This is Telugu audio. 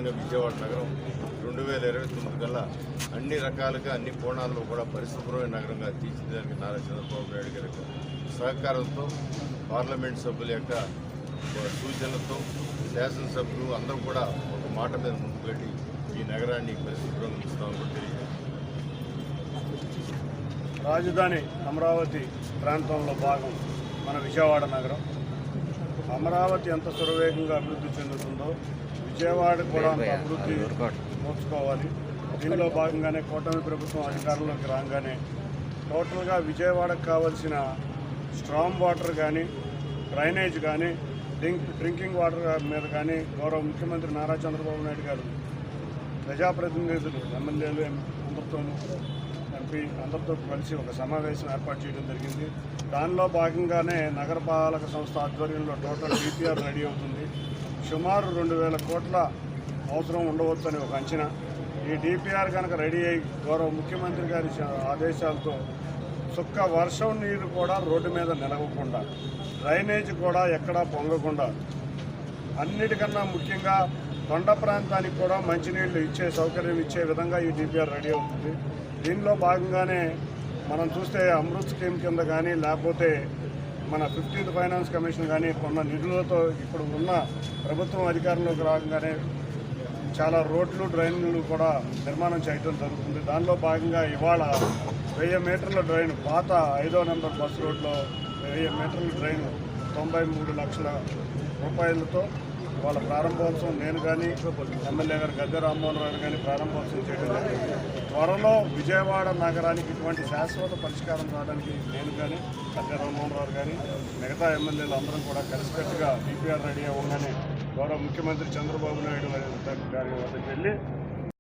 అదేవిధంగా విజయవాడ నగరం 2029 కల్లా అన్ని రకాలుగా అన్ని కోణాల్లో కూడా పరిశుభ్రమైన నగరంగా తీర్చిదిద్దడానికి నారా చంద్రబాబు నాయుడు గారి సహకారంతో పార్లమెంట్ సభ్యుల యొక్క సూచనలతో శాసనసభ్యులు అందరూ కూడా ఒక మాట మీద ముందుకు పెట్టి ఈ నగరాన్ని పరిశుభ్రంగా ఉంచుతామని తెలియజేస్తారు. రాజధాని అమరావతి ప్రాంతంలో భాగం మన విజయవాడ నగరం. అమరావతి ఎంత సురవేగంగా అభివృద్ధి చెందుతుందో విజయవాడ కూడా అంత అభివృద్ధి నోచుకోవాలి. దీనిలో భాగంగానే కూటమి ప్రభుత్వం అధికారంలోకి రాగానే టోటల్గా విజయవాడకు కావాల్సిన స్ట్రాంగ్ వాటర్ కానీ, డ్రైనేజ్ కానీ, డ్రింకింగ్ వాటర్ మీద కానీ గౌరవ ముఖ్యమంత్రి నారా చంద్రబాబు నాయుడు గారు ప్రజాప్రతినిధులు, ఎమ్మెల్యేలు ఎంపీ అందరితో కలిసి ఒక సమావేశం ఏర్పాటు చేయడం జరిగింది. దానిలో భాగంగానే నగరపాలక సంస్థ ఆధ్వర్యంలో టోటల్ డిపిఆర్ రెడీ అవుతుంది. సుమారు 2000 కోట్ల అవసరం ఉండవచ్చని ఒక అంచనా. ఈ డిపిఆర్ కనుక రెడీ అయ్యి గౌరవ ముఖ్యమంత్రి గారి ఆదేశాలతో చుక్క వర్షం నీరు కూడా రోడ్డు మీద నిలవకుండా, డ్రైనేజ్ కూడా ఎక్కడా పొంగకుండా, అన్నిటికన్నా ముఖ్యంగా కొండ ప్రాంతానికి కూడా మంచినీళ్ళు ఇచ్చే సౌకర్యం ఇచ్చే విధంగా ఈ డిపిఆర్ రెడీ అవుతుంది. దీనిలో భాగంగానే మనం చూస్తే అమృత్ స్కీమ్ కింద కానీ, లేకపోతే మన 15th ఫైనాన్స్ కమిషన్ కానీ కొన్న నిధులతో ఇప్పుడు ఉన్న ప్రభుత్వం అధికారంలోకి రాగానే చాలా రోడ్లు, డ్రైన్లు కూడా నిర్మాణం చేయడం జరుగుతుంది. దానిలో భాగంగా ఇవాళ 1000 మీటర్ల డ్రైన్, పాత 5వ నెంబర్ బస్ రోడ్లో 1000 మీటర్ల డ్రైన్ 93 లక్షల రూపాయలతో వాళ్ళ ప్రారంభోత్సవం నేను కానీ, ఎమ్మెల్యే గారు గద్దె రామ్మోహన్ రావు కానీ ప్రారంభోత్సవం చేయడం జరిగింది. త్వరలో విజయవాడ నగరానికి ఇటువంటి శాశ్వత పరిష్కారం రావడానికి నేను కానీ, గద్దె రామ్మోహన్ రావు కానీ, మిగతా ఎమ్మెల్యేలు అందరం కూడా కలిసికట్టుగా డిపిఆర్ రెడీ అవ్వగానే గౌరవ ముఖ్యమంత్రి చంద్రబాబు నాయుడు గారి వద్దకు వెళ్ళి